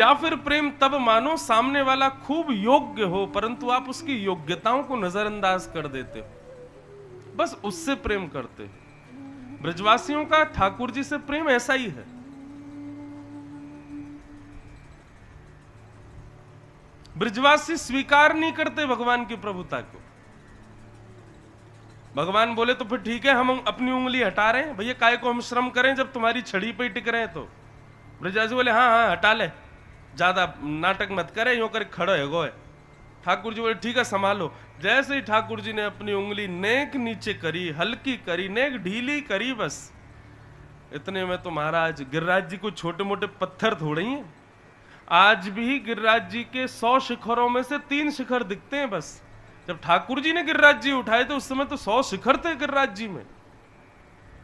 या फिर प्रेम तब मानो सामने वाला खूब योग्य हो परंतु आप उसकी योग्यताओं को नजरअंदाज कर देते हो, बस उससे प्रेम करते हो। ब्रजवासियों का ठाकुर जी से प्रेम ऐसा ही है। ब्रजवासी स्वीकार नहीं करते भगवान की प्रभुता को। भगवान बोले तो फिर ठीक है, हम अपनी उंगली हटा रहे हैं, भैया काय को हम श्रम करें जब तुम्हारी छड़ी पे ही टिक रहे हैं। तो ब्रजवासी बोले हाँ हाँ हटा ले, ज्यादा नाटक मत करे, यूं कर खड़ो है गो है। ठाकुर जी बोले ठीक है संभालो। जैसे ही ठाकुर जी ने अपनी उंगली नेक नीचे करी, हल्की करी, नेक ढीली करी, बस इतने में तो महाराज गिरिराज जी को छोटे मोटे पत्थर थोड़े ही हैं। आज भी गिरिराज जी के 100 शिखरों में से 3 शिखर दिखते हैं बस। जब ठाकुर जी ने गिरिराज जी उठाए थे उस समय तो 100 शिखर थे गिरिराज जी में।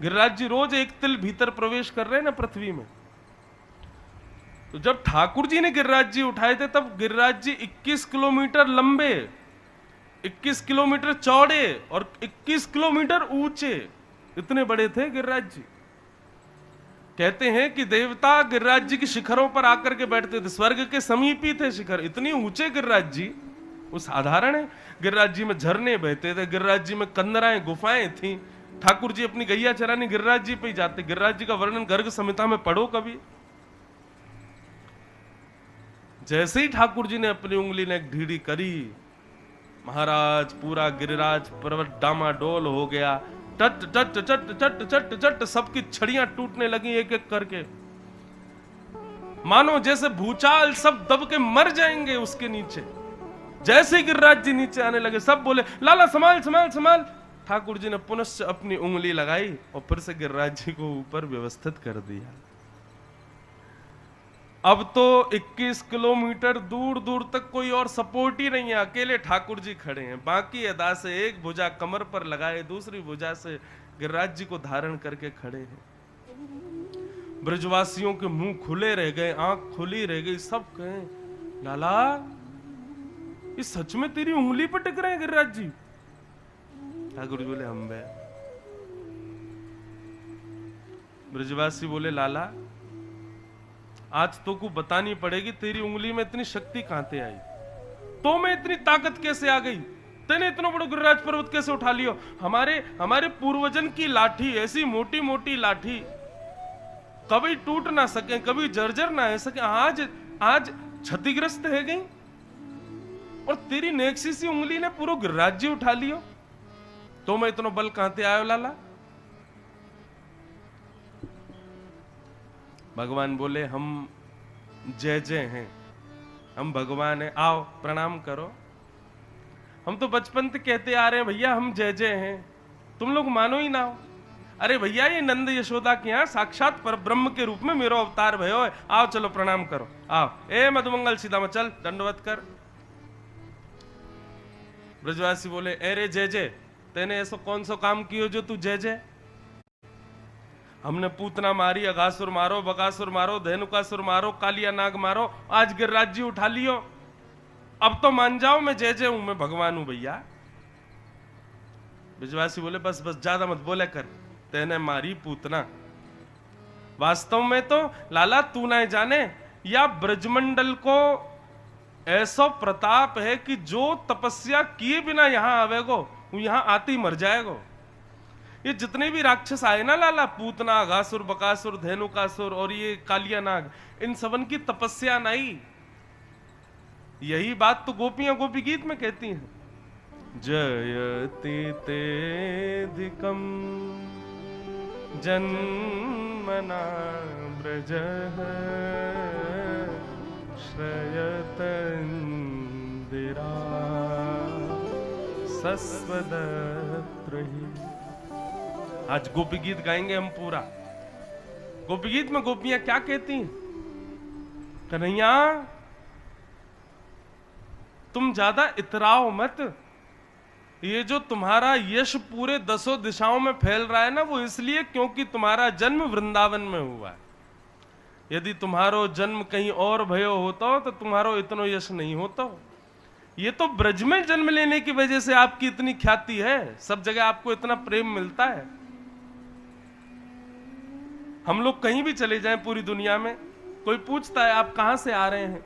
गिरिराज जी रोज एक तिल भीतर प्रवेश कर रहे हैं ना पृथ्वी में। तो जब ठाकुर जी ने गिरिराज जी उठाए थे तब गिरिराज जी 21 किलोमीटर लंबे, 21 किलोमीटर चौड़े और 21 किलोमीटर ऊंचे, इतने बड़े थे गिरिराज जी। कहते हैं कि देवता गिरिराज जी की शिखरों पर आकर के बैठते थे, स्वर्ग के समीप ही थे शिखर, इतनी ऊंचे गिरिराज जी। वो साधारण है, गिरिराज जी में झरने बहते थे, गिरिराज जी में कंदराएं गुफाएं थी। ठाकुर जी अपनी गैया चराने गिरिराज जी पे ही जाते। गिरिराज जी का वर्णन गर्ग संहिता में पढ़ो कभी। जैसे ही ठाकुर जी ने अपनी उंगली ने ढीढ़ी करी, महाराज पूरा गिरिराज पर्वत डामाडोल हो गया। टट टट चट चट चट चट सबकी छड़ियां टूटने लगी एक एक करके, मानो जैसे भूचाल सब दब के मर जाएंगे उसके नीचे। जैसे ही गिरिराज जी नीचे आने लगे सब बोले लाला संभाल संभाल संभाल। ठाकुर जी ने पुनश्च अपनी उंगली लगाई और फिर से गिरिराज जी को ऊपर व्यवस्थित कर दिया। अब तो 21 किलोमीटर दूर दूर तक कोई और सपोर्ट ही नहीं है, अकेले ठाकुर जी खड़े हैं। बाकी अदा से एक भुजा कमर पर लगाए, दूसरी भुजा से गिरिराज जी को धारण करके खड़े हैं। ब्रजवासियों के मुंह खुले रह गए, आंख खुली रह गई। सब कहें लाला ये सच में तेरी उंगली पर टिक रहे हैं गिरिराज जी? ठाकुर जी बोले हम बे। ब्रजवासी बोले लाला आज तो को बतानी पड़ेगी तेरी उंगली में इतनी शक्ति कहां से आई, तो में इतनी ताकत कैसे आ गई, तेने इतना बड़ा गिरिराज पर्वत कैसे उठा लियो? हमारे पूर्वजन की लाठी, ऐसी मोटी मोटी लाठी कभी टूट ना सके, कभी जर्जर ना हो सके, आज क्षतिग्रस्त है गई और तेरी नेक्सी सी उंगली ने पूरा गिरिराज जी उठा लियो, तो मैं इतना बल कहां से आयो लाला? भगवान बोले हम जय जय हैं, हम भगवान हैं, आओ प्रणाम करो। हम तो बचपन से कहते आ रहे हैं भैया हम जय जय हैं, तुम लोग मानो ही ना हो। अरे भैया ये नंद यशोदा के यहाँ साक्षात पर ब्रह्म के रूप में मेरो अवतार भयो है, आओ चलो प्रणाम करो, आओ। ए मधुमंगल सीधा में चल दंडवत कर। ब्रजवासी बोले अरे जय जय, तेने ऐसा कौन सा काम कियो जो तू जय जय? हमने पूतना मारी, अघासुर मारो, बकासुर मारो, धेनुकासुर मारो, कालिया नाग मारो, आज गिरिराज जी उठा लियो, अब तो मान जाओ मैं जय जय हूं, मैं भगवान हूं भैया। ब्रजवासी बोले बस बस ज्यादा मत बोले कर, तेने मारी पूतना। वास्तव में तो लाला तू ना जाने, या ब्रजमंडल को ऐसा प्रताप है कि जो तपस्या किए बिना यहां आवेगो वो यहां आते ही मर जाएगो। ये जितने भी राक्षस आए ना लाला, पूतना, घासुर, बकासुर, धेनुकासुर और ये कालिया नाग, इन सबन की तपस्या नहीं। यही बात तो गोपियां गोपी गीत में कहती हैं, जयति तेधिकम जन्मना ब्रजः श्रयतन्दिरा सस्वदत्रहि। आज गोपी गीत गाएंगे हम पूरा। गोपी गीत में गोपियां क्या कहती हैं? कन्हैया तुम ज्यादा इतराओ मत, ये जो तुम्हारा यश पूरे 10 दिशाओं में फैल रहा है ना, वो इसलिए क्योंकि तुम्हारा जन्म वृंदावन में हुआ है। यदि तुम्हारो जन्म कहीं और भयो होता तो तुम्हारो इतना यश नहीं होता। ये तो ब्रज में जन्म लेने की वजह से आपकी इतनी ख्याति है, सब जगह आपको इतना प्रेम मिलता है। हम लोग कहीं भी चले जाएं पूरी दुनिया में, कोई पूछता है आप कहां से आ रहे हैं,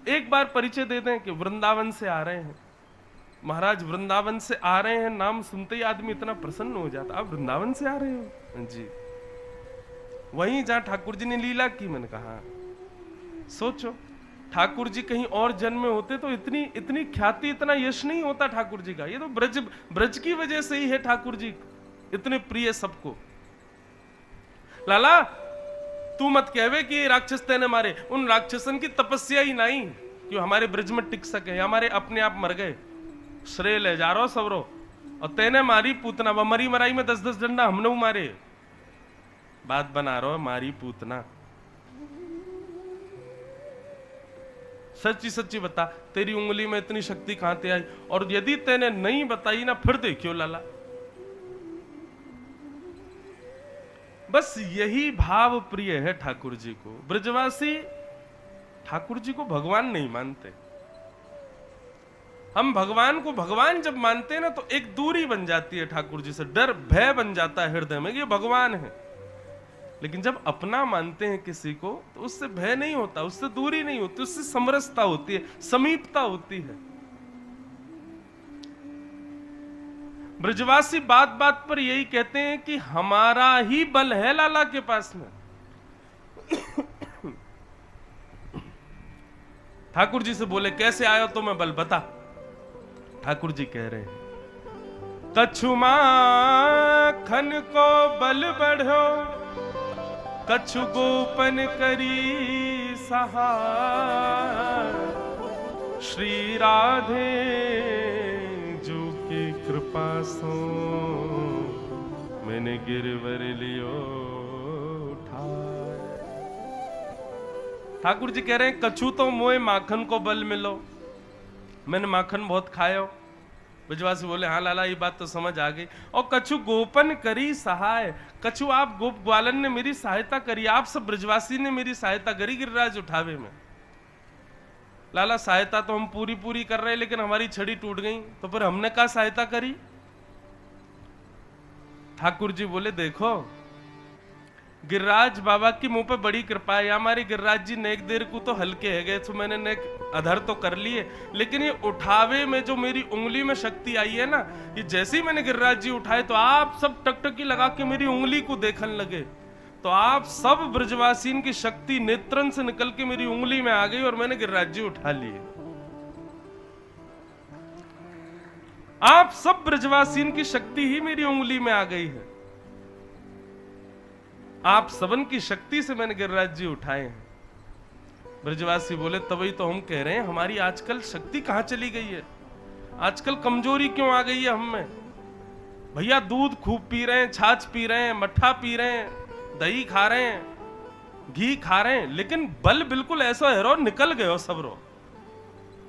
एक बार परिचय दे दें कि वृंदावन से आ रहे हैं। महाराज वृंदावन से आ रहे हैं, नाम सुनते ही आदमी इतना प्रसन्न हो जाता। आप वृंदावन से आ रहे हो? जी, वहीं जहां ठाकुर जी ने लीला की। मैंने कहा सोचो, ठाकुर जी कहीं और जन्म में होते तो इतनी ख्याति, इतना यश नहीं होता ठाकुर जी का। ये तो ब्रज की वजह से ही है ठाकुर जी इतने प्रिय सबको। लाला तू मत कहवे कि राक्षस तेने मारे, उन राक्षसन की तपस्या ही नहीं कि हमारे ब्रज में टिक सके, हमारे अपने आप मर गए। श्रेय ले जा रो सबरो, और तेने मारी पूतना, वह मरी मराई में 10-10 डंडा हमने मारे। बात बना रहा मारी पूतना। सच्ची सच्ची बता, तेरी उंगली में इतनी शक्ति कहां से आई? और यदि तेने नहीं बताई ना, फिर देखियो लाला। बस यही भाव प्रिय है ठाकुर जी को। ब्रजवासी ठाकुर जी को भगवान नहीं मानते। हम भगवान को भगवान जब मानते हैं ना, तो एक दूरी बन जाती है ठाकुर जी से, डर भय बन जाता है हृदय में, ये भगवान है। लेकिन जब अपना मानते हैं किसी को, तो उससे भय नहीं होता, उससे दूरी नहीं होती, उससे समरसता होती है, समीपता होती है। ब्रजवासी बात बात पर यही कहते हैं कि हमारा ही बल है लाला के पास में। ठाकुर जी से बोले कैसे आयो तो मैं बल बता। ठाकुर जी कह रहे हैं कछु माखन को बल बढ़ो, कछु गोपन करी सहाय, श्री राधे जो की कृपा सो, मैंने गिरवर लियो उठाए। ठाकुर जी कह रहे हैं कछु तो मोए माखन को बल मिलो, मैंने माखन बहुत खायो। ब्रजवासी बोले हाँ लाला ये बात तो समझ आ गई। और कछु गोपन करी सहाय, कछु आप गोप ग्वालन ने मेरी सहायता करी, आप सब ब्रजवासी ने मेरी सहायता करी गिरिराज उठावे में। लाला सहायता तो हम पूरी पूरी कर रहे, लेकिन हमारी छड़ी टूट गई, तो फिर हमने क्या सहायता करी? ठाकुर जी बोले देखो गिरिराज बाबा की मुंह पे बड़ी कृपा है। हमारे गिरिराज जी नेक देर को तो हल्के है गए, तो मैंने नेक अधर तो कर लिए, लेकिन ये उठावे में जो मेरी उंगली में शक्ति आई है ना, ये जैसे ही मैंने गिरिराज जी उठाए तो आप सब टकटकी लगा के मेरी उंगली को देखने लगे। तो आप सब ब्रजवासीन की शक्ति नेत्रन से निकल के मेरी उंगली में आ गई और मैंने गिरिराज जी उठा लिए। आप सब ब्रजवासीन की शक्ति ही मेरी उंगली में आ गई है। आप सबन की शक्ति से मैंने गिरिराज जी उठाए हैं। ब्रजवासी बोले तभी तो हम कह रहे हैं हमारी आजकल शक्ति कहां चली गई है, आजकल कमजोरी क्यों आ गई है हम में। भैया दूध खूब पी रहे हैं, छाछ पी रहे हैं, मट्ठा पी रहे हैं, दही खा रहे हैं, घी खा रहे हैं, लेकिन बल बिल्कुल ऐसा है रो निकल गए हो सबरो।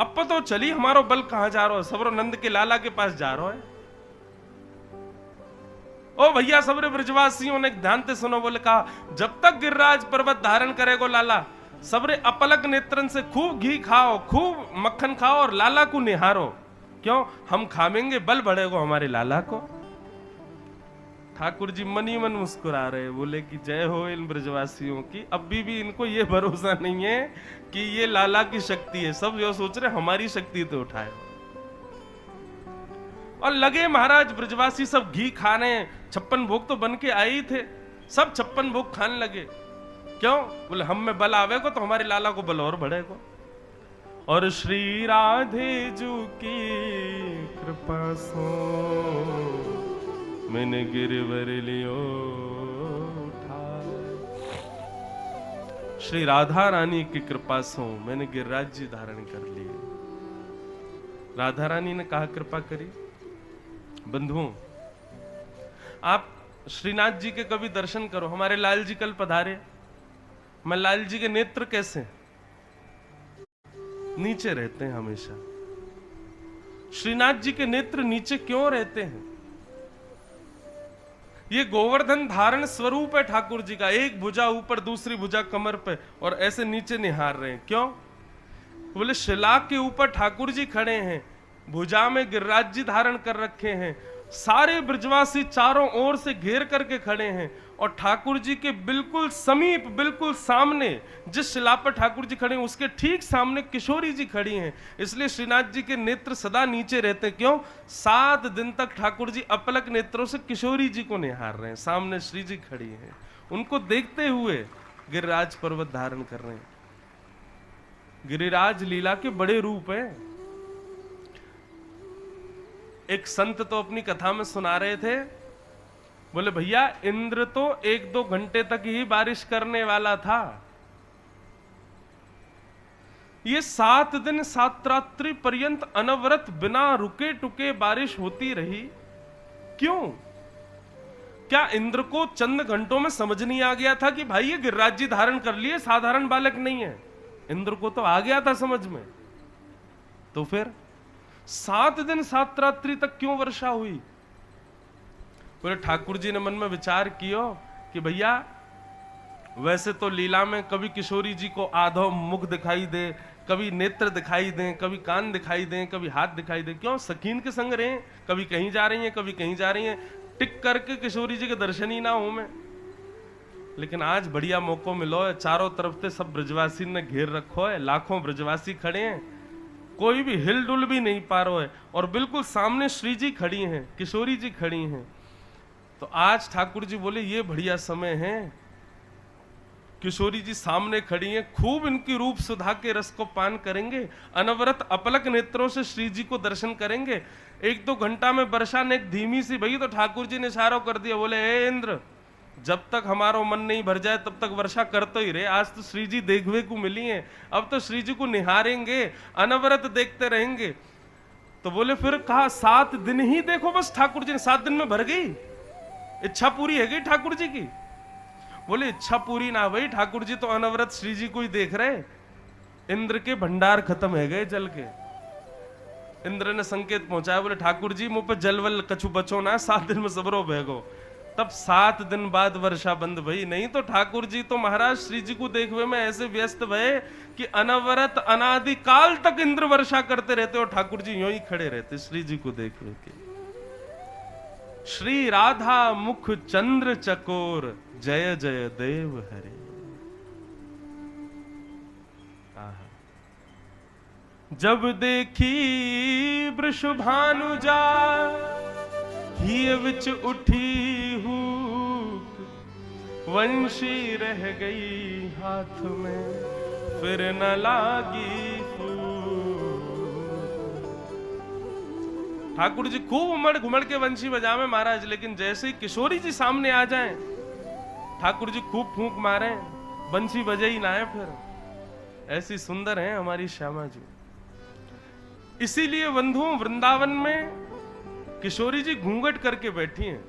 अब तो चली हमारो बल कहां जा रहा है, सबरो नंद के लाला के पास जा रहा है। ओ भैया सबरे ब्रजवासियों ने ध्यान से सुनो, बोले कहा जब तक गिरिराज पर्वत धारण करेगो लाला, सबरे अपलक नेत्रन से खूब घी खाओ, खूब मक्खन खाओ और लाला को निहारो। क्यों? हम खावेंगे बल बढ़ेगो हमारे लाला को। ठाकुर जी मन ही मन मुस्कुरा रहे, बोले कि जय हो इन ब्रजवासियों की। अभी भी इनको ये भरोसा नहीं है कि ये लाला की शक्ति है, सब जो सोच रहे हमारी शक्ति तो उठाए। और लगे महाराज ब्रजवासी सब घी खाने, 56 भोग तो बन के आए ही थे, सब 56 भोग खाने लगे। क्यों? बोले हम में बल आवेगो तो हमारे लाला को बल और बढ़ेगो। और श्री राधे जू की कृपा सो, मैंने गिरवर लियो उठाए। श्री राधा रानी की कृपा से मैंने गिरिराज जी धारण कर लिए। राधा रानी ने कहा कृपा करी। बंधुओं, आप श्रीनाथ जी के कभी दर्शन करो। हमारे लाल जी कल पधारे, मैं लाल जी के नेत्र कैसे नीचे रहते हैं हमेशा। श्रीनाथ जी के नेत्र नीचे क्यों रहते हैं? ये गोवर्धन धारण स्वरूप है ठाकुर जी का, एक भुजा ऊपर दूसरी भुजा कमर पे और ऐसे नीचे निहार रहे हैं। क्यों? बोले शिला के ऊपर ठाकुर जी खड़े हैं, भुजा में गिरिराज जी धारण कर रखे हैं सारे ब्रजवासी चारों ओर से घेर करके खड़े हैं और ठाकुर जी के बिल्कुल समीप, बिल्कुल सामने जिस शिला पर ठाकुर जी खड़े हैं उसके ठीक सामने किशोरी जी खड़ी हैं। इसलिए श्रीनाथ जी के नेत्र सदा नीचे रहते हैं। क्यों? 7 दिन तक ठाकुर जी अपलक नेत्रों से किशोरी जी को निहार रहे हैं। सामने श्री जी खड़ी हैं, उनको देखते हुए गिरिराज पर्वत धारण कर रहे हैं। गिरिराज लीला के बड़े रूप हैं। एक संत तो अपनी कथा में सुना रहे थे, बोले भैया इंद्र तो 1-2 घंटे तक ही बारिश करने वाला था, ये 7 दिन 7 रात्रि पर्यंत अनवरत बिना रुके टुके बारिश होती रही। क्यों? क्या इंद्र को चंद घंटों में समझ नहीं आ गया था कि भाई ये गिरिराज जी धारण कर लिए, साधारण बालक नहीं है? इंद्र को तो आ गया था समझ में। तो फिर 7 दिन 7 रात्रि तक क्यों वर्षा हुई? बोले ठाकुर जी ने मन में विचार किया कि भैया वैसे तो लीला में कभी किशोरी जी को आधो मुख दिखाई दे, कभी नेत्र दिखाई दें, कभी कान दिखाई दें, कभी हाथ दिखाई दे। क्यों? सकीन के संग रहे, कभी कहीं जा रही हैं, कभी कहीं जा रही हैं, टिक करके किशोरी जी के दर्शन ही ना हो मैं। लेकिन आज बढ़िया मौका मिलो है, चारों तरफ से सब ब्रजवासी ने घेर रखो है, लाखों ब्रजवासी खड़े हैं, कोई भी हिल डुल भी नहीं पा रहा है और बिल्कुल सामने श्री जी खड़ी हैं, किशोरी जी खड़ी हैं। तो आज ठाकुर जी बोले ये बढ़िया समय है, किशोरी जी सामने खड़ी हैं, खूब इनकी रूप सुधा के रस को पान करेंगे, अनवरत अपलक नेत्रों से श्री जी को दर्शन करेंगे। 1-2 घंटा में वर्षा ने एक धीमी सी भई तो ठाकुर जी ने इशारा कर दिया, बोले हे इंद्र, जब तक हमारा मन नहीं भर जाए तब तक वर्षा करते ही रहे। आज तो श्री जी देखने को मिली हैं, अब तो श्री जी को निहारेंगे, अनवरत देखते रहेंगे। तो बोले फिर कहा 7 दिन ही देखो बस। ठाकुर जी ने 7 दिन में भर गई, इच्छा पूरी है गई ठाकुर जी की? बोले इच्छा पूरी ना भाई, ठाकुर जी तो अनवरत श्री जी को ही देख रहे। इंद्र के भंडार खत्म है गए जल के। इंद्र ने संकेत पहुंचाया, बोले ठाकुर जी मुंह पे जलवल कछु बचो ना, 7 दिन में सबरो भेगो। तब 7 दिन बाद वर्षा बंद भई। नहीं तो ठाकुर जी तो महाराज श्री जी को देखने में ऐसे व्यस्त भये कि अनवरत अनादि काल तक इंद्र वर्षा करते रहते और ठाकुर जी यूं ही खड़े रहते श्री जी को देखने के। श्री राधा मुख चंद्र चकोर, जय जय देव हरे। जब देखी वृषभानुजा, हिय विच उठी हूक, वंशी रह गई हाथ में, फिर न लागी फूक। ठाकुर जी खूब उमड़ घुमड़ के वंशी बजावे महाराज, लेकिन जैसे ही किशोरी जी सामने आ जाएं, ठाकुर जी खूब फूंक मारे, बंशी बजे ही ना है। फिर ऐसी सुंदर है हमारी श्यामा जी। इसीलिए बंधुओं वृंदावन में किशोरी जी घूंघट करके बैठी हैं।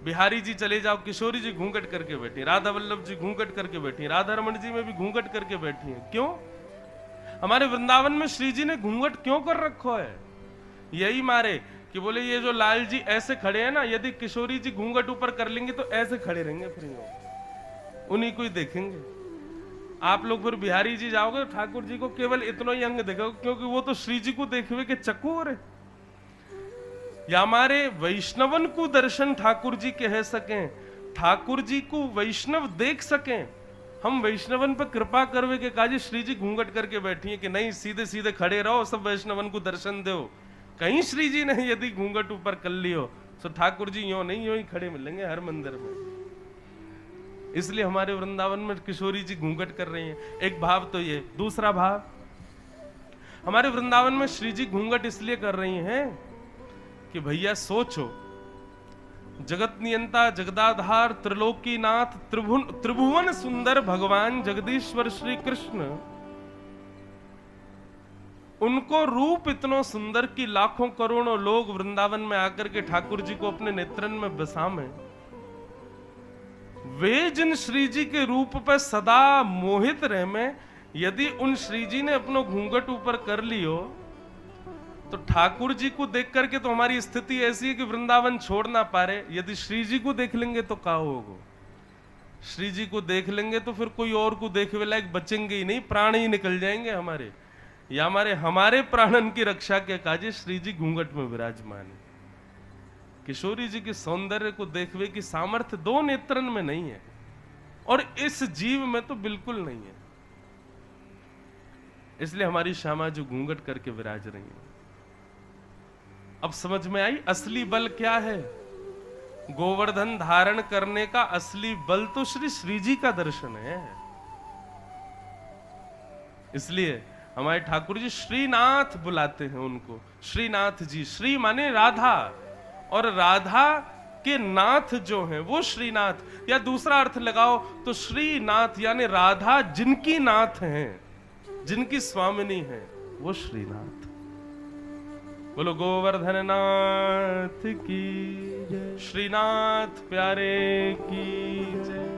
बिहारी जी चले जाओ, किशोरी जी घूंघट करके बैठी, राधा वल्लभ जी घूंघट करके बैठी, राधा रमन जी में भी घूंघट करके बैठी हैं। क्यों? हमारे वृंदावन में श्री जी ने घूंघट क्यों कर रखो है? यही मारे कि बोले ये जो लाल जी ऐसे खड़े हैं ना, यदि किशोरी जी घूंघट ऊपर कर लेंगे तो ऐसे खड़े रहेंगे, फिर उन्हीं को ही देखेंगे। आप लोग फिर बिहारी जी जाओगे, ठाकुर जी को केवल इतना ही अंग देखोगे, क्योंकि वो तो श्री जी को देखवे के चकोर है। या हमारे वैष्णवन को दर्शन ठाकुर जी के है सकें, ठाकुर जी को वैष्णव देख सकें, हम वैष्णवन पर कृपा करवे के काजी श्री जी घूंघट करके बैठी है कि नहीं सीधे सीधे खड़े रहो, सब वैष्णवन को दर्शन दो। कहीं श्री जी ने यदि घूंघट ऊपर कर लियो तो ठाकुर जी यूं नहीं यूं ही खड़े मिलेंगे हर मंदिर में। इसलिए हमारे वृंदावन में किशोरी जी घूंघट कर रही हैं। एक भाव तो ये। दूसरा भाव, हमारे वृंदावन में श्री जी घूंघट इसलिए कर रही हैं कि भैया सोचो, जगत नियंता जगदाधार त्रिलोकीनाथ त्रिभुवन सुंदर भगवान जगदीश्वर श्री कृष्ण, उनको रूप इतना सुंदर कि लाखों करोड़ों लोग वृंदावन में आकर के ठाकुर जी को अपने नेत्रन में बसामें। वे जिन श्री जी के रूप पर सदा मोहित रहे में, यदि उन श्री जी ने अपनो घूंघट ऊपर कर लियो तो ठाकुर जी को देख करके तो हमारी स्थिति ऐसी है कि वृंदावन छोड़ ना पा रहे। यदि श्री जी को देख लेंगे तो क्या होगा? श्री जी को देख लेंगे तो फिर कोई और को देखने लायक बचेंगे ही नहीं, प्राण ही निकल जाएंगे हमारे। या हमारे प्राणन की रक्षा के काजे श्री जी घूंघट में विराजमान है। किशोरी जी के सौंदर्य को देखवे की सामर्थ्य दो नेत्रन में नहीं है, और इस जीव में तो बिल्कुल नहीं है। इसलिए हमारी श्यामा जो घूंघट करके विराज रही है। अब समझ में आई असली बल क्या है। गोवर्धन धारण करने का असली बल तो श्री जी का दर्शन है। इसलिए हमारे ठाकुर जी श्रीनाथ बुलाते हैं उनको, श्रीनाथ जी। श्री माने राधा, और राधा के नाथ जो हैं वो श्रीनाथ। या दूसरा अर्थ लगाओ तो श्रीनाथ यानी राधा जिनकी नाथ हैं, जिनकी स्वामिनी है, वो श्रीनाथ। बोलो गोवर्धन नाथ की जय, श्रीनाथ प्यारे की जय।